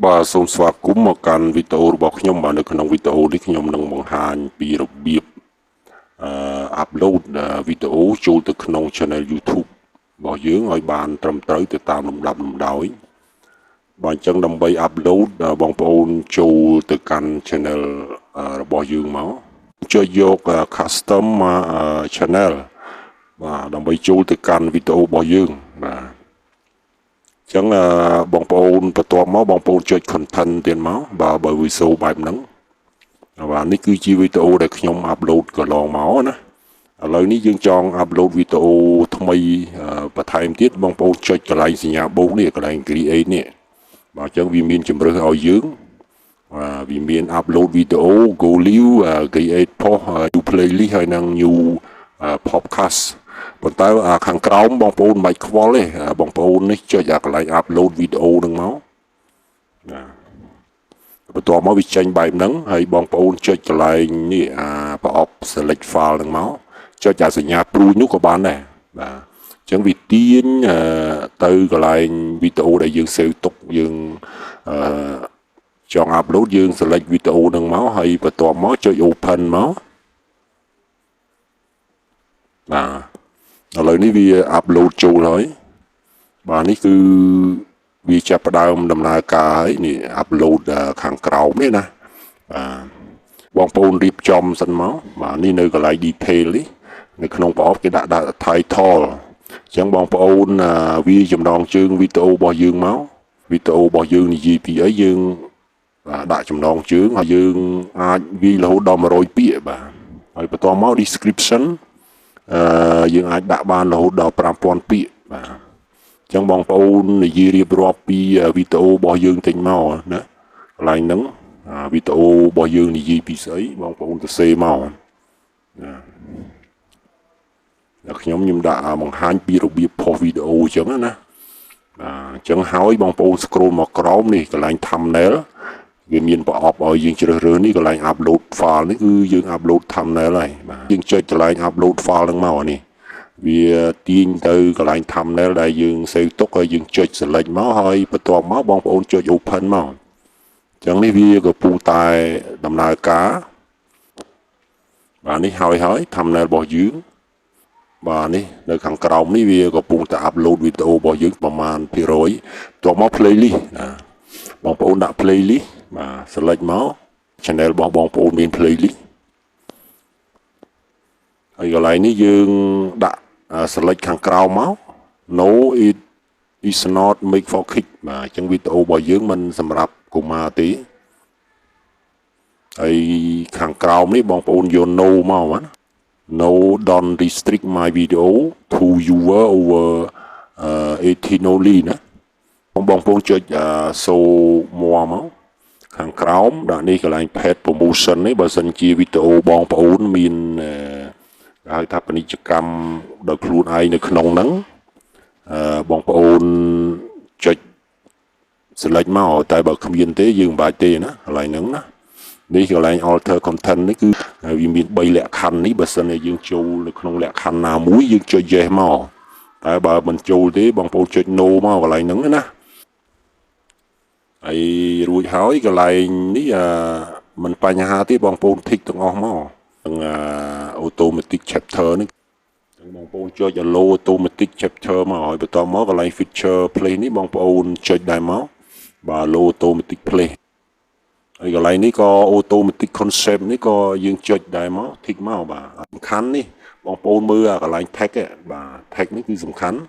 បាទសូមស្វាគមន៍មកកាន់វីដេអូរបស់ខ្ញុំបាទនៅក្នុងវីដេអូនេះខ្ញុំនឹងបង្ហាញពីរបៀបអាប់ឡូតវីដេអូចូលទៅក្នុង Channel YouTube របស់យើងឲ្យបានត្រឹមត្រូវទៅតាមលំដាប់លំដោយបាទអញ្ចឹងដើម្បីអាប់ឡូតបងប្អូនចូលទៅកាន់ Channel របស់យើងមកជួយយក custom channel បាទដើម្បីចូលទៅកាន់វីដេអូរបស់យើងបាទចឹងបងប្អូនបន្ទាប់មកបងប្អូនចុច content ទៀតមកបើវាសូបែបហ្នឹងបាទនេះគឺជាវីដេអូដែលខ្ញុំអាប់ឡូតកន្លងមកណាឥឡូវនេះយើងចង់អាប់ឡូតវីដេអូថ្មីបន្ថែមទៀតបងប្អូនចុចកន្លែងសញ្ញាបូកនេះកន្លែង create នេះបាទអញ្ចឹងវាមានជំរើសឲ្យយើងវាមាន upload video go live create post new playlist ហើយនិង new podcast ប៉ុន្តែខាងក្រោមបងប្អូនមិនបាច់ខ្វល់ទេបងប្អូននេះចុចកន្លែង upload video ហ្នឹងមកណាបន្ទាប់មកវាចេញបែបហ្នឹងហើយបងប្អូនចុចកន្លែងនេះប្រអប់ select file ហ្នឹងមកចុចសញ្ញាព្រួយនោះក៏បានដែរបាទអញ្ចឹងវាទាញទៅកន្លែងវីដេអូដែលយើង save ទុកយើងចង់ upload យើង select វីដេអូហ្នឹងមកហើយបន្ទាប់មកចុច open មកបាទឥឡូវនេះវា upload ចូលហើយបាទនេះគឺវាចាប់ផ្ដើមដំណើរការហើយនេះ upload ខាងក្រោមនេះណាបាទបងប្អូនរៀបចំសិនមកបាទនេះនៅកន្លែង detail នេះនៅក្នុងប្រអប់គេដាក់ title អញ្ចឹងបងប្អូនវាចំណងជើងវីដេអូរបស់យើងមកវីដេអូរបស់យើងនិយាយពីអីយើងដាក់ចំណងជើងហើយយើងអាចវាយរហូតដល់100ពាក្យបាទហើយបន្ទាប់មក description យើងអាចដាក់បានរហូតដល់ 5000 ពាក្យបាទអញ្ចឹងបងប្អូននិយាយរៀបរាប់ពីវីដេអូរបស់យើងចេញមកណាកន្លែងហ្នឹងវីដេអូរបស់យើងនិយាយពីស្អីបងប្អូនសរសេរមកណាខ្ញុំដាក់បង្ហាញពីរបៀបផុសវីដេអូអញ្ចឹងណាអញ្ចឹងហើយបងប្អូន scroll មកក្រោមនេះកន្លែង thumbnail វាមានប្រអប់ឲ្យយើងជ្រើសរើសនេះកន្លែង upload file នេះគឺយើង upload thumbnail ហើយបាទយើងចុចកន្លែង upload file ហ្នឹងមកនេះវាទាញទៅកន្លែង thumbnail ដែលយើង save ទុកហើយយើងចុច select មកហើយបន្ទាប់មកបងប្អូនចុច open មកអញ្ចឹងនេះវាកំពុងតែដំណើរការបាទនេះហើយ thumbnail របស់យើងបាទនេះនៅខាងក្រោមនេះវាកំពុងតែ upload វីដេអូរបស់យើងប្រមាណ%បន្ទាប់មក playlist បងប្អូនដាក់ playlist បាទ select មក channel របស់បងប្អូនមាន playlist ហើយកន្លែងនេះយើងដាក់ select ខាងក្រោមមក no it is not make for kids បាទអញ្ចឹងវីដេអូរបស់យើងមិនសម្រាប់កុមារទេហើយខាងក្រោមនេះបងប្អូនយក no មកណា no don't restrict my video to viewer over 18 only ណាបងប្អូនចុចសូមួមកខាងក្រោមដាក់នេះកន្លែង page promotion នេះបើសិនជាវីដេអូបងប្អូនមានហៅថាពាណិជ្ជកម្មដោយខ្លួនឯងនៅក្នុងហ្នឹងបងប្អូនចុច select មកតែបើគ្មានទេយើងមិនបាច់ទេណាកន្លែងហ្នឹងណានេះកន្លែង alter content នេះគឺវាមាន3លក្ខខណ្ឌនេះបើសិនជាយើងចូលនៅក្នុងលក្ខខណ្ឌណាមួយយើងចុច yes មកតែបើមិនចូលទេបងប្អូនចុច no មកកន្លែងហ្នឹងណាហើយរួចហើយកន្លែងនេះមិនបញ្ហាទេបងប្អូន tick ទាំងអស់មកទាំង automatic chapter នេះទាំងបងប្អូនចុច allow automatic chapter មកហើយបន្តមកកន្លែង feature play នេះបងប្អូនចុចដែរមកបាទ allow automatic play ហើយកន្លែងនេះក៏ automatic concept នេះក៏យើងចុចដែរមក tick មកបាទសំខាន់នេះបងប្អូនមើលកន្លែង tag បាទ tag នេះគឺសំខាន់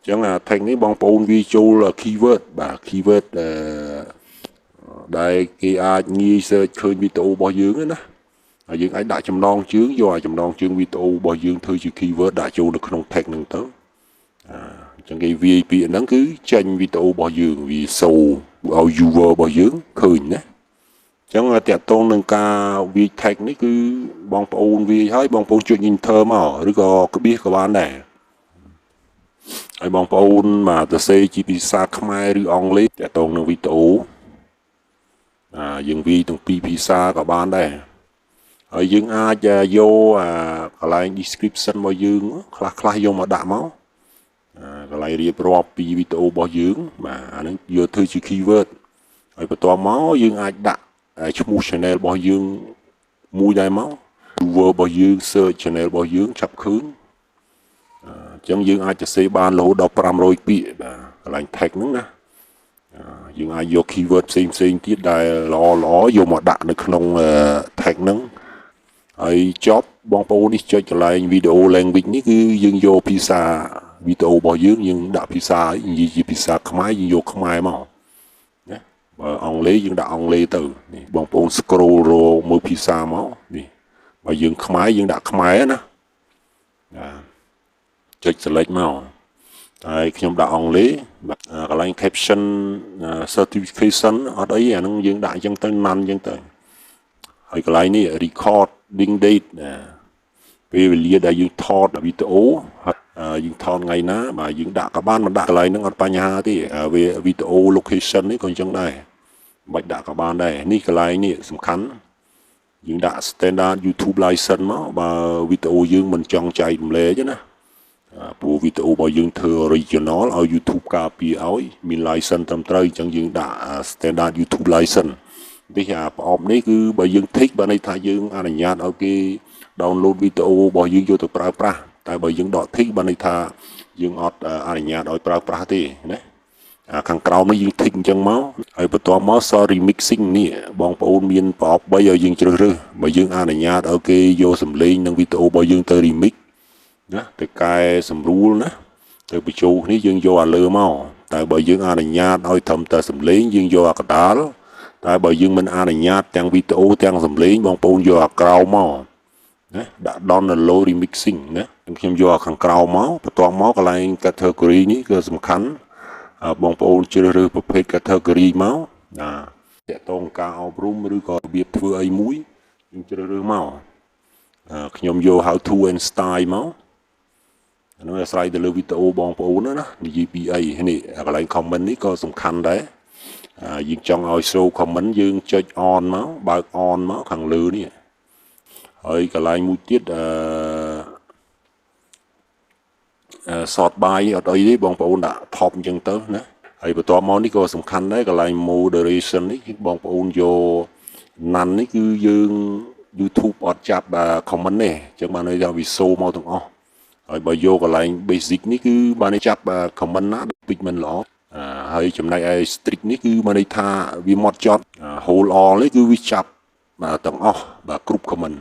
អញ្ចឹងtag នេះបងប្អូនវាចូល keyword បាទ keyword ដែលគេអាចងាយ search ឃើញវីដេអូរបស់យើងណាហើយយើងអាចដាក់ចំណងជើងយកចំណងជើងវីដេអូរបស់យើងធ្វើជា keyword ដាក់ចូលនៅក្នុង tag ហ្នឹងទៅអញ្ចឹងគេវាយពាក្យហ្នឹងគឺចេញវីដេអូរបស់យើងវាសូឲ្យ viewer របស់យើងឃើញណាអញ្ចឹងតកតងនឹងការវាយ tag នេះគឺបងប្អូនវាយហើយបងប្អូនចុច enter មកឬក៏ក្បៀសក៏បានដែរហើយបងប្អូនបាទសរសេរជាភាសាខ្មែរឬអង់គ្លេសតកតងនឹងវីដេអូយើងវាយទាំងពីរភាសាក៏បានដែរហើយយើងអាចយកកន្លែង description របស់យើងខ្លះយកមកដាក់មកកន្លែងរៀបរាប់ពីវីដេអូរបស់យើងបាទអាហ្នឹងយកធ្វើជា keyword ហើយបន្ទាប់មកយើងអាចដាក់ឈ្មោះ channel របស់យើងមួយដែរមក viewer របស់យើង search channel របស់យើងចាប់ឃើញអញ្ចឹងយើងអាចសរសេរបានរហូតដល់500ពាក្យបាទកន្លែង tag ហ្នឹងណាយើងអាចយក keyword ផ្សេងទៀតដែលល្អយកមកដាក់នៅក្នុង tag ហ្នឹងហើយចប់បងប្អូននេះចុចកន្លែង video language នេះគឺយើងយកភាសាវីដេអូរបស់យើងដាក់ភាសានិយាយជាភាសាខ្មែរយើងយកខ្មែរមកណាបើអង់គ្លេសយើងដាក់អង់គ្លេសទៅនេះបងប្អូន scroll រកមើលភាសាមកនេះបើយើងខ្មែរយើងដាក់ខ្មែរណាចុច select មកហើយខ្ញុំដាក់អង់គ្លេសកន្លែង caption certification អត់អីអាហ្នឹងយើងដាក់អញ្ចឹងទៅណាន់អញ្ចឹងទៅហើយកន្លែងនេះ recording date ពេលវេលាដែលយើងថតវីដេអូយើងថតថ្ងៃណាបាទយើងដាក់ក៏បានមិនដាក់កន្លែងហ្នឹងអត់បញ្ហាទេវាវីដេអូ location នេះក៏អញ្ចឹងដែរមិនបាច់ដាក់ក៏បានដែរនេះកន្លែងនេះសំខាន់យើងដាក់ standard YouTube license មកបើវីដេអូយើងមិនចង់ចែករំលែកណាព្រោះវីដេអូរបស់យើងធ្វើ original ឲ្យ YouTube ការពារឲ្យមាន license ត្រឹមត្រូវអញ្ចឹងយើងដាក់ standard YouTube license នេះប្រអប់នេះគឺបើយើង tick បើន័យថាយើងអនុញ្ញាតឲ្យគេ download វីដេអូរបស់យើងយកទៅប្រើប្រាស់តែបើយើងដក tick បើន័យថាយើងអត់អនុញ្ញាតឲ្យប្រើប្រាស់ទេណាខាងក្រោមនេះយើង tick អញ្ចឹងមកហើយបន្ទាប់មក remixing នេះបងប្អូនមានប្រអប់3ឲ្យយើងជ្រើសរើសបើយើងអនុញ្ញាតឲ្យគេយកសំឡេងនិងវីដេអូរបស់យើងទៅ remix ណាទៅកែសម្រួលណាទៅបញ្ចូលគ្នាយើងយកអាលើមកតែបើយើងអនុញ្ញាតឲ្យត្រឹមតែសំឡេងយើងយកអាកដាលតែបើយើងមិនអនុញ្ញាតទាំងវីដេអូទាំងសំឡេងបងប្អូនយកអាក្រៅមកណាដាក់ download remixing ណាខ្ញុំយកខាងក្រៅមកបន្ទាប់មកកន្លែង category នេះគឺសំខាន់បងប្អូនជ្រើសរើសប្រភេទ category មកតាក់ទងការអប់រំឬក៏របៀបធ្វើអីមួយយើងជ្រើសរើសមកខ្ញុំយក how to and style មកអានោះអាស្រ័យទៅលើវីដេអូបងប្អូនណានិយាយពីអីនេះកន្លែង comment នេះក៏សំខាន់ដែរយើងចង់ឲ្យ show comment យើងចុច on មកបើក on មកខាងលើនេះហើយកន្លែងមួយទៀតshort by អត់អីទេបងប្អូនដាក់ top អញ្ចឹងទៅណាហើយបន្ទាប់មកនេះក៏សំខាន់ដែរកន្លែង moderation នេះគឺបងប្អូនយកណាន់នេះគឺយើង YouTube អត់ចាប់ comment ទេអញ្ចឹងបានន័យថាវាសូមកទាំងអស់ហើយបើយកកន្លែង basic នេះគឺបានចាប់ comment ណាដូចពេចមិនល្អហើយចំណែកឯ strict នេះគឺបានន័យថាវាម៉ត់ចត់ whole all នេះគឺវាចាប់ទាំងអស់គ្រប់ comment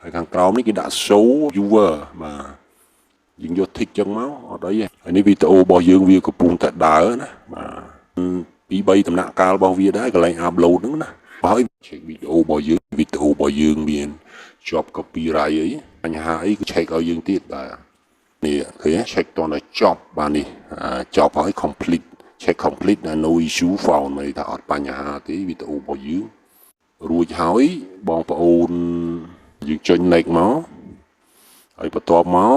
ហើយខាងក្រោមនេះគេដាក់ show viewer បាទយើងយក tick ចឹងមកអត់អីទេហើយនេះវីដេអូរបស់យើងវាកំពុងតែដើរណាបាទ2-3ដំណាក់កាលរបស់វាដែរកន្លែង upload ហ្នឹងណាហើយ check វីដេអូរបស់យើងមានជាប់ copyright អីបញ្ហាអីគឺ check ឲ្យយើងទៀតបាទនេះឃើញ check តទៅចប់បាទនេះចប់ហើយ complete check complete no issue found មានថាអត់បញ្ហាទេវីដេអូរបស់យើងរួចហើយបងប្អូនយើងចុច next មកហើយបន្ទាប់មក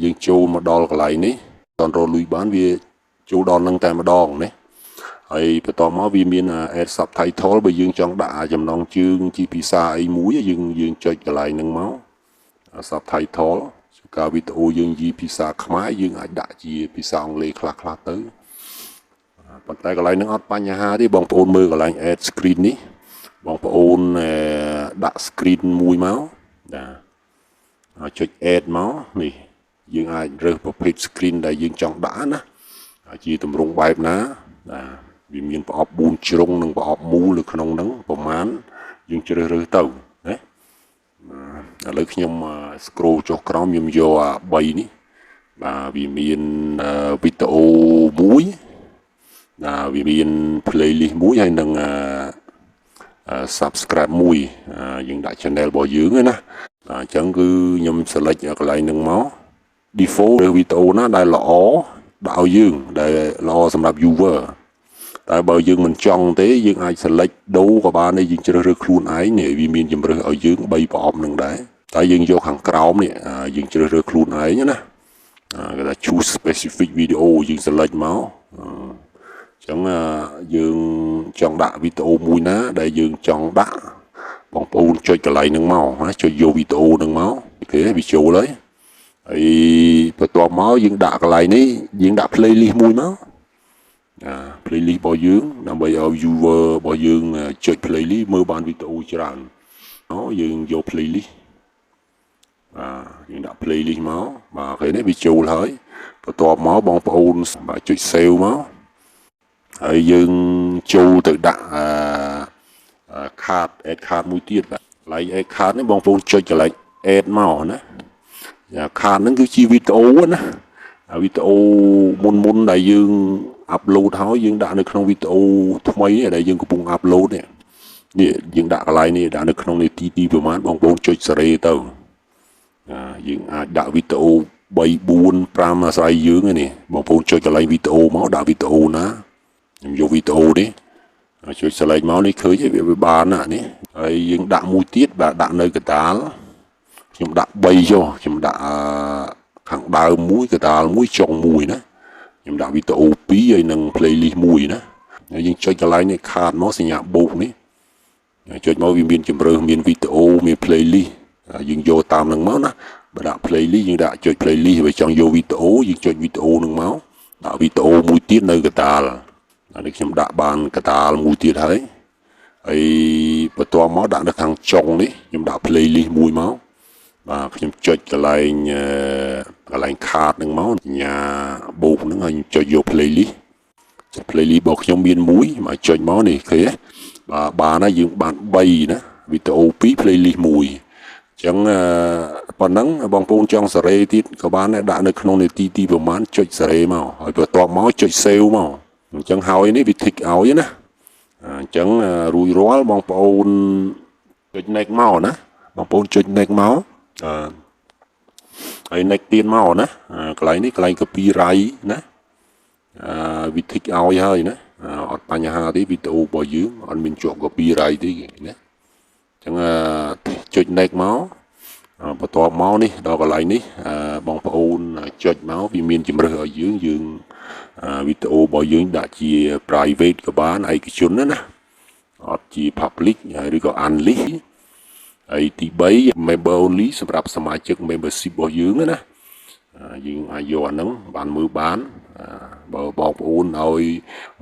យើងចូលមកដល់កន្លែងនេះតរលុយបានវាចូលដល់នឹងតែម្ដងណាហើយបន្ទាប់មកវាមាន add subtitle បើយើងចង់ដាក់ចំណងជើងជាភាសាអីមួយយើងចុចកន្លែងហ្នឹងមក subtitle កាលវីដេអូយើងនិយាយភាសាខ្មែរយើងអាចដាក់ជាភាសាអង់គ្លេសខ្លះៗទៅប៉ុន្តែកន្លែងហ្នឹងអត់បញ្ហាទេបងប្អូនមើលកន្លែង add screen នេះបងប្អូនដាក់ screen មួយមកចុច add មកនេះយើងអាចរើសប្រភេទ screen ដែលយើងចង់ដាក់ណាជាទម្រង់បែបណាវាមានប្រអប់4ជ្រុងនិងប្រអប់មូលនៅក្នុងហ្នឹងប្រមាណយើងជ្រើសរើសទៅណាឥឡូវខ្ញុំ scroll ចុះក្រោមខ្ញុំយកអា3នេះបាទវាមានវីដេអូមួយវាមាន playlist មួយហើយនឹងsubscribe មួយយើងដាក់ channel របស់យើងណាអញ្ចឹងគឺខ្ញុំ select កន្លែងហ្នឹងមក default វីដេអូណាដែលល្អដាក់ឲ្យយើងដែលល្អសម្រាប់ viewer តែបើយើងមិនចង់ទេយើងអាច select ដូរក៏បានដែរយើងជ្រើសរើសខ្លួនឯងនេះវាមានជម្រើសឲ្យយើង3ប្រអប់ហ្នឹងដែរតែយើងយកខាងក្រោមនេះយើងជ្រើសរើសខ្លួនឯងណាគេថា choose specific video យើង select មកចឹងយើងចង់ដាក់វីដេអូមួយណាដែលយើងចង់ដាក់បងប្អូនចុចកន្លែងហ្នឹងមកណាចុចយកវីដេអូហ្នឹងមកគេវាចូលហើយបន្ទាប់មកយើងដាក់កន្លែងនេះយើងដាក់ playlist មួយមក playlist របស់យើងដើម្បីឲ្យ viewer របស់យើងចុច playlist មើលបានវីដេអូច្រើនយើងយក playlist យើងដាក់ playlist មកបាទឃើញទេវាចូលហើយបន្ទាប់មកបងប្អូនបាទចុច save មកហើយយើងចូលទៅដាក់card add card មួយទៀតបាទកន្លែង add card នេះបងប្អូនចុចកន្លែង add មកណាcard ហ្នឹងគឺជាវីដេអូណាវីដេអូមុនដែលយើង upload ហើយយើងដាក់នៅក្នុងវីដេអូថ្មីនេះដែលយើងកំពុង upload នេះយើងដាក់កន្លែងនេះដាក់នៅក្នុងនាទីប្រហែលបងប្អូនចុចសេរីទៅយើងអាចដាក់វីដេអូ3 4 5អាស្រ័យយើងនេះបងប្អូនចុចកន្លែងវីដេអូមកដាក់វីដេអូណាខ្ញុំយកវីដេអូនេះចុច select មកនេះឃើញវាបានណានេះហើយយើងដាក់មួយទៀតបាទដាក់នៅកណ្ដាលខ្ញុំដាក់3ចុះខ្ញុំដាក់ខាងដើមមួយកណ្ដាលមួយចុងមួយណាខ្ញុំដាក់វីដេអូ2ហើយនឹង playlist មួយណាហើយយើងចុចកន្លែងនេះ card មកសញ្ញាបូកនេះចុចមកវាមានជម្រើសមានវីដេអូមាន playlist យើងយកតាមនឹងមកណាបើដាក់ playlist យើងដាក់ចុច playlist បើចង់យកវីដេអូយើងចុចវីដេអូនឹងមកដាក់វីដេអូមួយទៀតនៅកណ្ដាលនេះខ្ញុំដាក់បានកណ្ដាលមួយទៀតហើយបន្ទាប់មកដាក់នៅខាងចុងនេះខ្ញុំដាក់ playlist មួយមកបាទខ្ញុំចុចកន្លែង card នឹងមកសញ្ញាបូកហ្នឹងហើយខ្ញុំចុចយក playlistរបស់ខ្ញុំមានមួយមកចុចមកនេះឃើញទេបាទបានហើយយើងបាន3ណាវីដេអូ2 playlist មួយអញ្ចឹងប៉ុណ្ណឹងបងប្អូនចង់សេរីទៀតក៏បានដែរដាក់នៅក្នុងនាទីប្រហែលចុចសេរីមកហើយបន្ទាប់មកចុច save មកអញ្ចឹងហើយនេះវា tick ឲ្យណាអញ្ចឹងរួចរាល់បងប្អូនចុច next មកណាបងប្អូនចុច next មកហើយ next ទៀតមកណាកន្លែងនេះកន្លែង copyright ណាវា tick ឲ្យហើយណាអត់បញ្ហាទេវីដេអូរបស់យើងអត់មានជាប់ copyright ទេណាអញ្ចឹងចុច next មកបន្ទាប់មកនេះដល់កន្លែងនេះបងប្អូនចុចមកវាមានជម្រើសឲ្យយើងវីដេអូរបស់យើងដាក់ជា private ក៏បានឯកជនណាអត់ជា public ឬក៏ unlist ហើយទី3 member only សម្រាប់សមាជិក membership របស់យើងណាយើងអាចយកអាហ្នឹងបានមើលបានបើបងប្អូនឲ្យ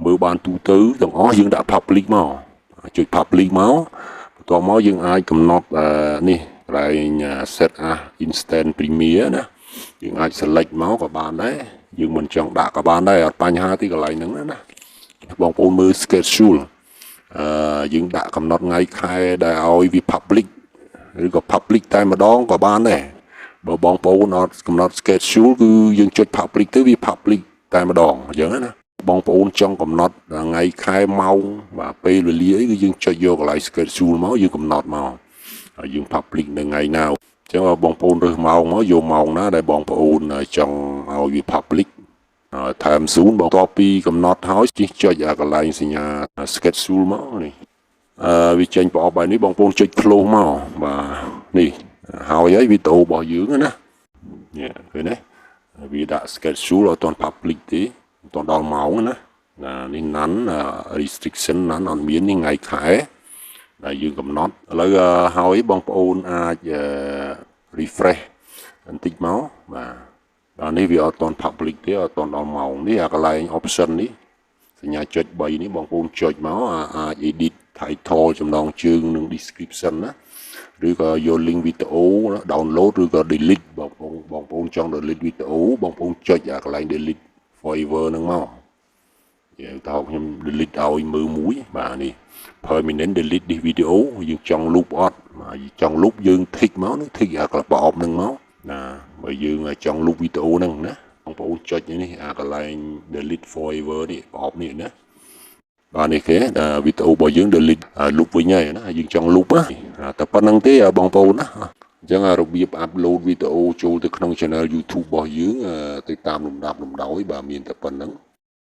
មើលបានទូទៅទាំងអស់យើងដាក់ public មកចុច public មកបន្ទាប់មកយើងអាចកំណត់នេះកន្លែង set as instant premier ណាយើងអាច select មកក៏បានដែរយើងមិនចង់ដាក់ក៏បានដែរអត់បញ្ហាទេកន្លែងហ្នឹងណាបងប្អូនមើល schedule យើងដាក់កំណត់ថ្ងៃខែដែលឲ្យវា public ឬក៏ public តែម្ដងក៏បានដែរបើបងប្អូនអត់កំណត់ schedule គឺយើងចុច public ទៅវា public តែម្ដងអញ្ចឹងណាបងប្អូនចង់កំណត់ថ្ងៃខែម៉ោងបាទពេលវេលាអីគឺយើងចុចយកកន្លែង schedule មកយើងកំណត់មកហើយយើង public នៅថ្ងៃណាអញ្ចឹងបងប្អូនរើសម៉ោងមកយកម៉ោងណាដែលបងប្អូនចង់ឲ្យវា public time zone បងតពីកំណត់ហើយជិះចុចកន្លែងសញ្ញា schedule មកនេះវាចេញប្រអប់បែបនេះបងប្អូនចុច close មកបាទនេះហើយវីដេអូរបស់យើងណានេះឃើញទេវាដាក់ schedule អត់ទាន់ public ទេអត់ទាន់ដល់ម៉ោងណានេះ none restriction none អត់មាននេះថ្ងៃខែដែលយើងកំណត់ឥឡូវហើយបងប្អូនអាច refresh បន្តិចមកបាទនេះវាអត់ទាន់ public ទេអត់ទាន់ដល់ម៉ោងនេះកន្លែង option នេះសញ្ញាចុច3នេះបងប្អូនចុចមកអាច edit title ចំណងជើងនិង description ណាឬក៏យក link វីដេអូ download ឬក៏ delete បងប្អូនចង់ delete វីដេអូបងប្អូនចុចកន្លែង delete forever ហ្នឹងមកយើងតើខ្ញុំ delete ឲ្យមើលមួយបាទនេះ permanent delete this video យើងចង់ loop អត់ចង់ loop យើង tick មកនោះ tick ប្រអប់ហ្នឹងមកណាបើយើងចង់ loop វីដេអូហ្នឹងណាបងប្អូនចុចនេះកន្លែង delete forever នេះប្រអប់នេះណាបាទនេះគេវីដេអូរបស់យើង delete loop វិញហើយណាយើងចង់ loop ណាតែប៉ុណ្្នឹងទេបងប្អូនណាអញ្ចឹងរបៀប upload វីដេអូចូលទៅក្នុង channel YouTube របស់យើងទៅតាមលំដាប់លំដោយបាទមានតែប៉ុណ្្នឹង